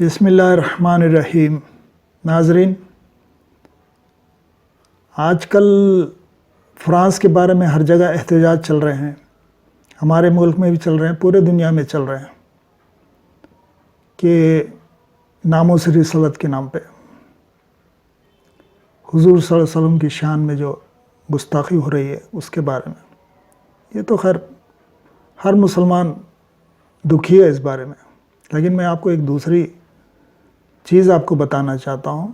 بسم اللہ الرحمن الرحیم۔ ناظرین، آج کل فرانس کے بارے میں ہر جگہ احتجاج چل رہے ہیں، ہمارے ملک میں بھی چل رہے ہیں، پورے دنیا میں چل رہے ہیں کہ ناموس رسالت کے نام پہ حضور صلی اللہ علیہ وسلم کی شان میں جو گستاخی ہو رہی ہے اس کے بارے میں۔ یہ تو خیر ہر مسلمان دکھی ہے اس بارے میں، لیکن میں آپ کو ایک دوسری چیز آپ کو بتانا چاہتا ہوں،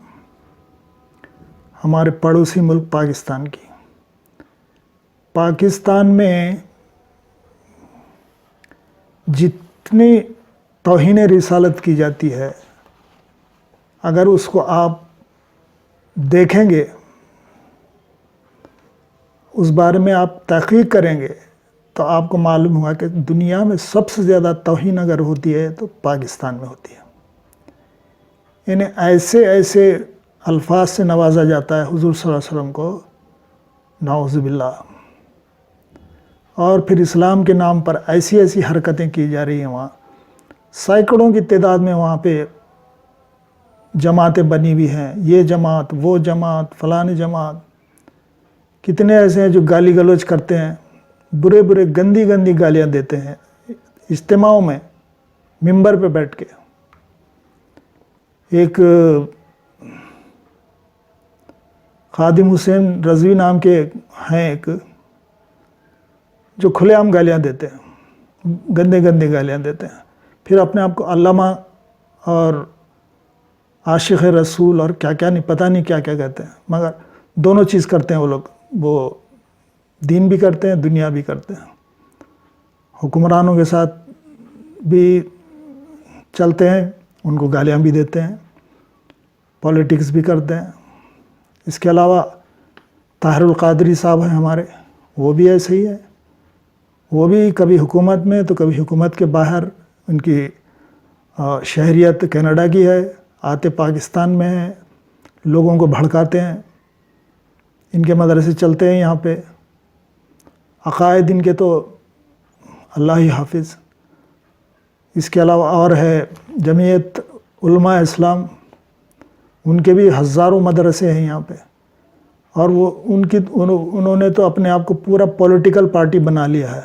ہمارے پڑوسی ملک پاکستان کی۔ پاکستان میں جتنی توہین رسالت کی جاتی ہے، اگر اس کو آپ دیکھیں گے، اس بارے میں آپ تحقیق کریں گے تو آپ کو معلوم ہوگا کہ دنیا میں سب سے زیادہ توہین اگر ہوتی ہے تو پاکستان میں ہوتی ہے۔ انہیں ایسے الفاظ سے نوازا جاتا ہے حضور صلی اللہ علیہ وسلم کو، نعوذ باللہ، اور پھر اسلام کے نام پر ایسی حرکتیں کی جا رہی ہیں۔ وہاں سینکڑوں کی تعداد میں وہاں پہ جماعتیں بنی ہوئی ہیں، یہ جماعت، وہ جماعت، فلانی جماعت، کتنے ایسے ہیں جو گالی گلوچ کرتے ہیں، برے گندی گالیاں دیتے ہیں اجتماعوں میں، ممبر پہ بیٹھ کے۔ ایک خادم حسین رضوی نام کے ہیں ایک، جو کھلے عام گالیاں دیتے ہیں، گندے گالیاں دیتے ہیں، پھر اپنے آپ کو علامہ اور عاشق رسول اور کیا نہیں، پتہ نہیں کیا کہتے ہیں، مگر دونوں چیز کرتے ہیں وہ لوگ، وہ دین بھی کرتے ہیں، دنیا بھی کرتے ہیں، حکمرانوں کے ساتھ بھی چلتے ہیں، ان کو گالیاں بھی دیتے ہیں، پولیٹکس بھی کرتے ہیں۔ اس کے علاوہ طاہر القادری صاحب ہیں ہمارے، وہ بھی ایسے ہی ہے، وہ بھی کبھی حکومت میں تو کبھی حکومت کے باہر، ان کی شہریت کینیڈا کی ہے، آتے پاکستان میں ہیں، لوگوں کو بھڑکاتے ہیں، ان کے مدرسے چلتے ہیں یہاں پہ، عقائد ان کے تو اللہ ہی حافظ۔ اس کے علاوہ اور ہے جمعیت علماء اسلام، ان کے بھی ہزاروں مدرسے ہیں یہاں پہ، اور وہ انہوں نے تو اپنے آپ کو پورا پولیٹیکل پارٹی بنا لیا ہے۔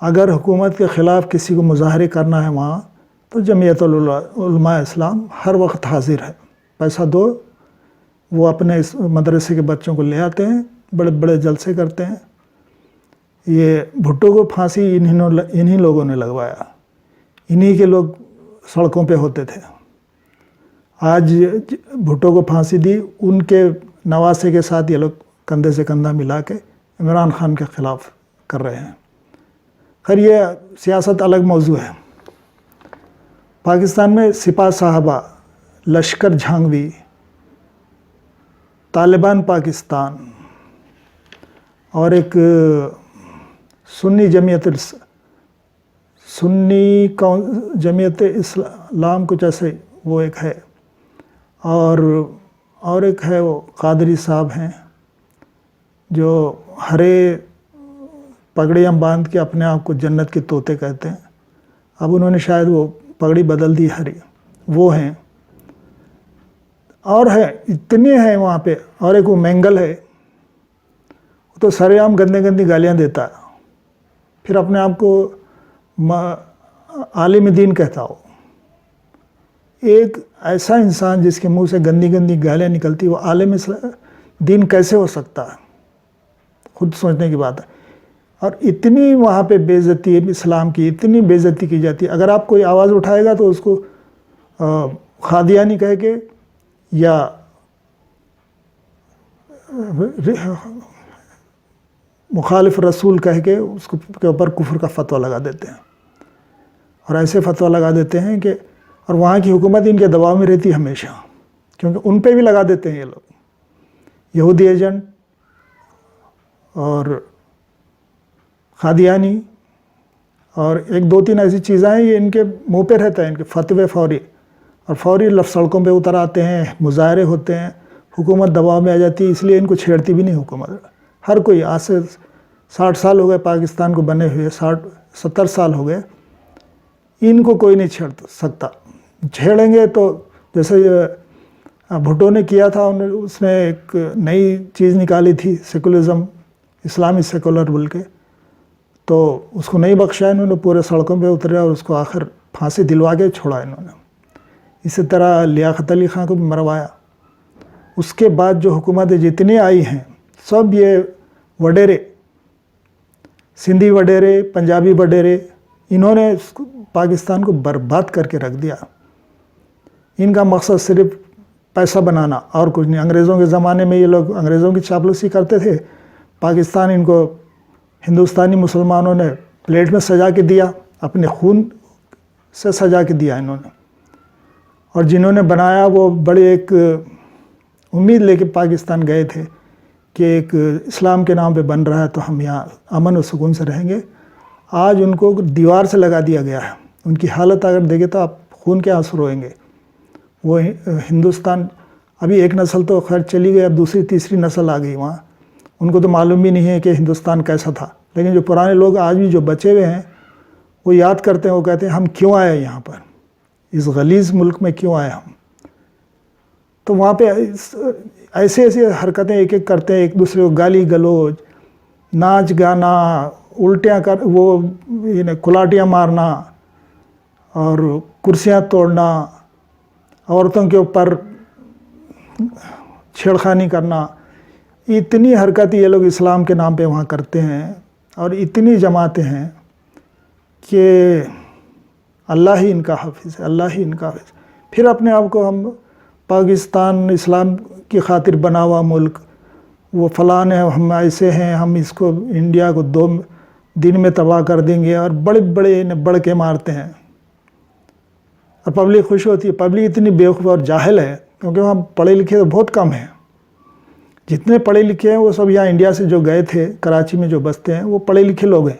اگر حکومت کے خلاف کسی کو مظاہرے کرنا ہے وہاں، تو جمعیت علماء اسلام ہر وقت حاضر ہے، پیسہ دو، وہ اپنے اس مدرسے کے بچوں کو لے آتے ہیں، بڑے جلسے کرتے ہیں۔ یہ بھٹو کو پھانسی انہی لوگوں نے لگوایا، انہی کے لوگ سڑکوں پہ ہوتے تھے۔ آج بھٹو کو پھانسی دی، ان کے نواسے کے ساتھ یہ لوگ کندھے سے کندھا ملا کے عمران خان کے خلاف کر رہے ہیں۔ خیر یہ سیاست الگ موضوع ہے۔ پاکستان میں سپاہ صاحبہ، لشکر جھانگوی، طالبان پاکستان اور ایک سنی جمعیت اسلام کچھ ایسے وہ ایک ہے، اور ایک ہے وہ قادری صاحب ہیں، جو ہرے پگڑیاں باندھ کے اپنے آپ کو جنت کے طوطے کہتے ہیں۔ اب انہوں نے شاید وہ پگڑی بدل دی، ہری، وہ ہیں، اور ہے اتنے ہیں وہاں پہ۔ اور ایک وہ مینگل ہے، وہ تو سرے عام گندی گالیاں دیتا ہے، پھر اپنے آپ کو عالم دین کہتا ہو۔ ایک ایسا انسان جس کے منہ سے گندی گالیاں نکلتی، وہ عالم دین کیسے ہو سکتا ہے؟ خود سوچنے کی بات ہے۔ اور اتنی وہاں پہ بے عزتی ہے اسلام کی، اتنی بے عزتی کی جاتی ہے، اگر آپ کوئی آواز اٹھائے گا تو اس کو قادیانی کہہ کے یا مخالف رسول کہہ کے اس کے اوپر کفر کا فتویٰ لگا دیتے ہیں، اور ایسے فتویٰ لگا دیتے ہیں کہ، اور وہاں کی حکومت ان کے دباؤ میں رہتی ہمیشہ، کیونکہ ان پہ بھی لگا دیتے ہیں یہ لوگ، یہودی ایجنٹ اور قادیانی، اور ایک دو تین ایسی چیزیں ہیں، یہ ان کے منہ پہ رہتا ہے، ان کے فتوے فوری، اور فوری سڑکوں پہ اتر آتے ہیں، مظاہرے ہوتے ہیں، حکومت دباؤ میں آ جاتی ہے، اس لیے ان کو چھیڑتی بھی نہیں حکومت۔ ہر کوئی، آج سے 60 سال ہو گئے پاکستان کو بنے ہوئے، 70 سال ہو گئے، ان کو کوئی نہیں چھیڑ سکتا۔ چھیڑیں گے تو جیسے بھٹو نے کیا تھا، اس نے ایک نئی چیز نکالی تھی سیکولرزم، اسلامی سیکولر بول کے، تو اس کو نہیں بخشا انہوں نے، پورے سڑکوں پہ اترے اور اس کو آخر پھانسی دلوا کے چھوڑا انہوں نے۔ اسی طرح لیاقت علی خان کو بھی مروایا۔ اس کے بعد جو حکومتیں جتنی آئی ہیں سب یہ وڈیرے، سندھی وڈیرے، پنجابی وڈیرے، انہوں نے پاکستان کو برباد کر کے رکھ دیا۔ ان کا مقصد صرف پیسہ بنانا اور کچھ نہیں۔ انگریزوں کے زمانے میں یہ لوگ انگریزوں کی چاپلوسی کرتے تھے، پاکستان ان کو ہندوستانی مسلمانوں نے پلیٹ میں سجا کے دیا، اپنے خون سے سجا کے دیا انہوں نے، اور جنہوں نے بنایا وہ بڑے ایک امید لے کے پاکستان گئے تھے کہ ایک اسلام کے نام پہ بن رہا ہے تو ہم یہاں امن و سکون سے رہیں گے۔ آج ان کو دیوار سے لگا دیا گیا ہے۔ ان کی حالت اگر دیکھیں تو آپ خون کے آنسو روئیں گے۔ وہ ہندوستان، ابھی ایک نسل تو خیر چلی گئی، اب دوسری تیسری نسل آ گئی وہاں، ان کو تو معلوم بھی نہیں ہے کہ ہندوستان کیسا تھا، لیکن جو پرانے لوگ آج بھی جو بچے ہوئے ہیں وہ یاد کرتے ہیں، وہ کہتے ہیں ہم کیوں آئے یہاں پر، اس غلیظ ملک میں کیوں آئے ہم۔ تو وہاں پہ ایسے ایسے حرکتیں ایک ایک کرتے ہیں، ایک دوسرے کو گالی گلوچ، ناچ گانا، الٹیاں کر، وہ کلاٹیاں مارنا اور کرسیاں توڑنا، عورتوں کے اوپر چھیڑخانی کرنا، اتنی حرکت یہ لوگ اسلام کے نام پہ وہاں کرتے ہیں، اور اتنی جماعتیں ہیں کہ اللہ ہی ان کا حافظ ہے، اللہ ہی ان کا حافظ۔ پھر اپنے آپ کو ہم پاکستان اسلام کی خاطر بنا ہوا ملک، وہ فلاں ہیں، ہم ایسے ہیں، ہم اس کو انڈیا کو 2 دن میں تباہ کر دیں گے، اور بڑے بڑے بڑھ کے مارتے ہیں، اور پبلک خوش ہوتی ہے۔ پبلک اتنی بیوقوف اور جاہل ہے کیونکہ وہاں پڑھے لکھے تو بہت کم ہیں، جتنے پڑھے لکھے ہیں وہ سب یہاں انڈیا سے جو گئے تھے، کراچی میں جو بستے ہیں وہ پڑھے لکھے لوگ ہیں۔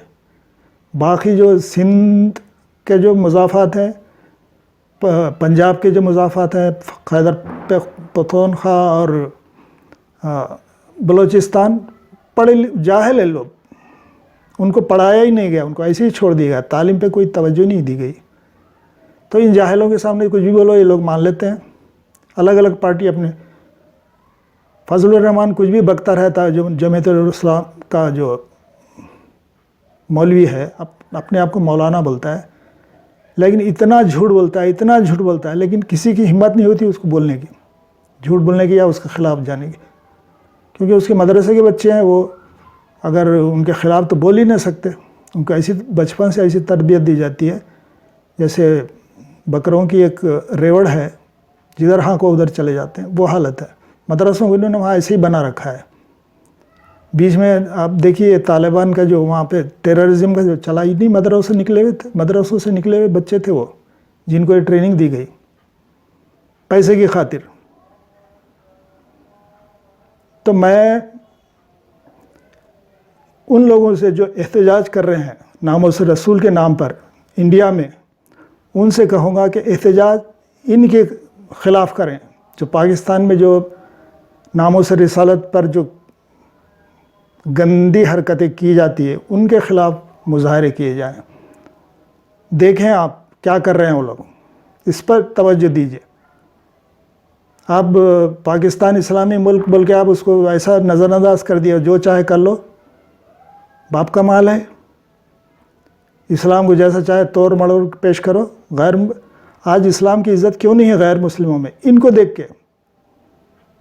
باقی جو سندھ کے جو مضافات ہیں، پنجاب کے جو مضافات ہیں، خیبر پختونخوا اور بلوچستان، جاہل ہیں لوگ، ان کو پڑھایا ہی نہیں گیا، ان کو ایسے ہی چھوڑ دیا گیا، تعلیم پہ کوئی توجہ نہیں دی گئی۔ تو ان جاہلوں کے سامنے کچھ بھی بولو یہ لوگ مان لیتے ہیں۔ الگ الگ پارٹی اپنے، فضل الرحمان کچھ بھی بکتا رہتا ہے، جو جمعیت الاسلام کا جو مولوی ہے، اپنے آپ کو مولانا بولتا ہے، لیکن اتنا جھوٹ بولتا ہے، اتنا جھوٹ بولتا ہے، لیکن کسی کی ہمت نہیں ہوتی اس کو بولنے کی، جھوٹ بولنے کی یا اس کے خلاف جانے کی، کیونکہ اس کے مدرسے کے بچے ہیں، وہ اگر ان کے خلاف تو بول ہی نہیں سکتے، ان کو ایسی بچپن سے ایسی تربیت دی جاتی ہے جیسے بکروں کی ایک ریوڑ ہے، جدھر ہاں کو ادھر چلے جاتے ہیں، وہ حالت ہے۔ مدرسوں کو انہوں نے وہاں ایسے ہی بنا رکھا ہے۔ بیچ میں آپ دیکھیے طالبان کا جو وہاں پہ ٹیررزم کا جو چلا، ہی نہیں، مدرسوں سے نکلے ہوئے تھے، مدرسوں سے نکلے ہوئے بچے تھے وہ، جن کو یہ ٹریننگ دی گئی پیسے کی خاطر۔ تو میں ان لوگوں سے جو احتجاج کر رہے ہیں ناموس رسول کے نام پر انڈیا میں، ان سے کہوں گا کہ احتجاج ان کے خلاف کریں، جو پاکستان میں جو ناموس رسالت پر جو گندی حرکتیں کی جاتی ہے ان کے خلاف مظاہرے کیے جائیں۔ دیکھیں آپ کیا کر رہے ہیں وہ لوگ، اس پر توجہ دیجیے۔ آپ پاکستان اسلامی ملک بول کے آپ اس کو ایسا نظر انداز کر دیا، جو چاہے کر لو، باپ کا مال ہے، اسلام کو جیسا چاہے توڑ مڑوڑ پیش کرو۔ آج اسلام کی عزت کیوں نہیں ہے غیر مسلموں میں؟ ان کو دیکھ کے،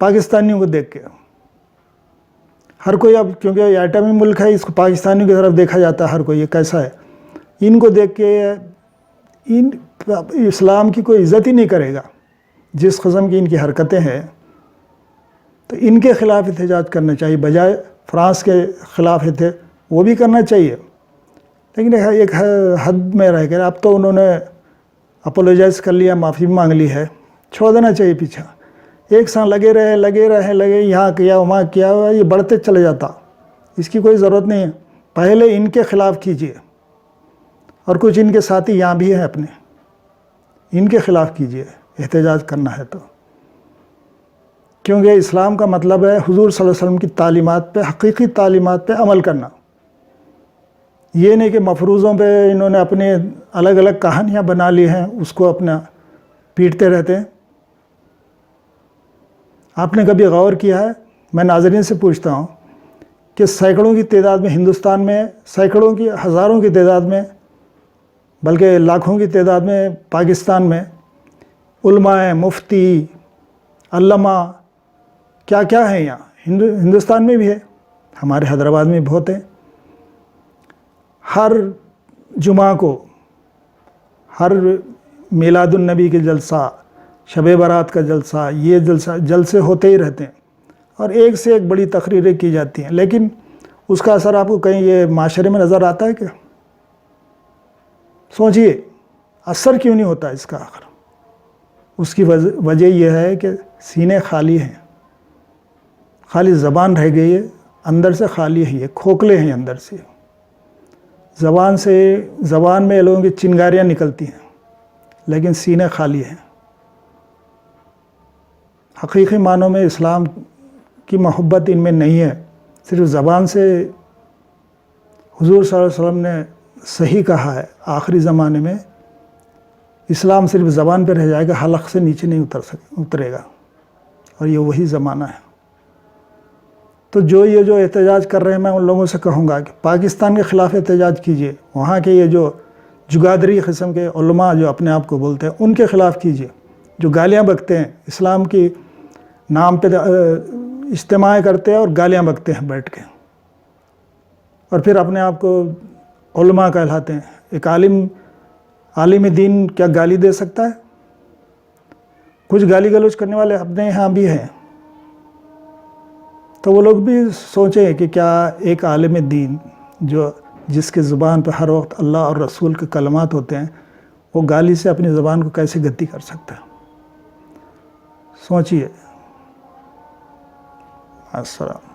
پاکستانیوں کو دیکھ کے۔ ہر کوئی اب کیونکہ یہ ایٹمی ملک ہے، اس کو پاکستانیوں کی طرف دیکھا جاتا ہے، ہر کوئی یہ کیسا ہے، ان کو دیکھ کے ان اسلام کی کوئی عزت ہی نہیں کرے گا، جس قسم کی ان کی حرکتیں ہیں۔ تو ان کے خلاف احتجاج کرنا چاہیے، بجائے فرانس کے خلاف وہ بھی کرنا چاہیے، لیکن ایک حد میں رہ کر اب تو انہوں نے اپولوجائز کر لیا، معافی مانگ لی ہے، چھوڑ دینا چاہیے پیچھا۔ ایک ساتھ لگے رہے یہاں کیا وہاں کیا، یہ بڑھتے چلے جاتا، اس کی کوئی ضرورت نہیں ہے۔ پہلے ان کے خلاف کیجیے، اور کچھ ان کے ساتھی یہاں بھی ہیں اپنے، ان کے خلاف کیجیے احتجاج کرنا ہے تو، کیونکہ اسلام کا مطلب ہے حضور صلی اللہ علیہ وسلم کی تعلیمات پہ، حقیقی تعلیمات پہ عمل کرنا۔ یہ نہیں کہ مفروضوں پہ انہوں نے اپنے الگ الگ کہانیاں بنا لی ہیں، اس کو اپنا پیٹتے رہتے ہیں. آپ نے کبھی غور کیا ہے؟ میں ناظرین سے پوچھتا ہوں کہ سینکڑوں کی تعداد میں ہندوستان میں، سینکڑوں کی، ہزاروں کی تعداد میں، بلکہ لاکھوں کی تعداد میں پاکستان میں علماء، مفتی، علامہ کیا کیا ہیں یہاں. ہندوستان میں بھی ہے، ہمارے حیدرآباد میں بہت ہیں. ہر جمعہ کو، ہر میلاد النبی کے جلسہ، شب برات کا جلسہ، یہ جلسے ہوتے ہی رہتے ہیں اور ایک سے ایک بڑی تقریریں کی جاتی ہیں. لیکن اس کا اثر آپ کو کہیں یہ معاشرے میں نظر آتا ہے کیا؟ سوچئے اثر کیوں نہیں ہوتا اس کا آخر؟ اس کی وجہ یہ ہے کہ سینے خالی ہیں، خالی زبان رہ گئی ہے، اندر سے خالی ہے، یہ کھوکھلے ہیں اندر سے. زبان میں لوگوں کی چنگاریاں نکلتی ہیں لیکن سینے خالی ہیں. حقیقی معنوں میں اسلام کی محبت ان میں نہیں ہے. صرف زبان سے حضور صلی اللہ علیہ وسلم نے صحیح کہا ہے، آخری زمانے میں اسلام صرف زبان پہ رہ جائے گا، حلق سے نیچے نہیں اترے گا، اور یہ وہی زمانہ ہے. تو جو احتجاج کر رہے ہیں، میں ان لوگوں سے کہوں گا کہ پاکستان کے خلاف احتجاج کیجئے. وہاں کے یہ جو جگادری قسم کے علماء جو اپنے آپ کو بولتے ہیں، ان کے خلاف کیجئے، جو گالیاں بکتے ہیں، اسلام کی نام پہ اجتماع کرتے ہیں اور گالیاں بکتے ہیں بیٹھ کے، اور پھر اپنے آپ کو علماء کہلاتے ہیں. ایک عالم دین کیا گالی دے سکتا ہے؟ کچھ گالی گلوچ کرنے والے اپنے یہاں بھی ہیں، تو وہ لوگ بھی سوچیں کہ کیا ایک عالم دین جس کے زبان پہ ہر وقت اللہ اور رسول کے کلمات ہوتے ہیں، وہ گالی سے اپنی زبان کو کیسے گدی کر سکتا ہے؟ سوچئے. السلام.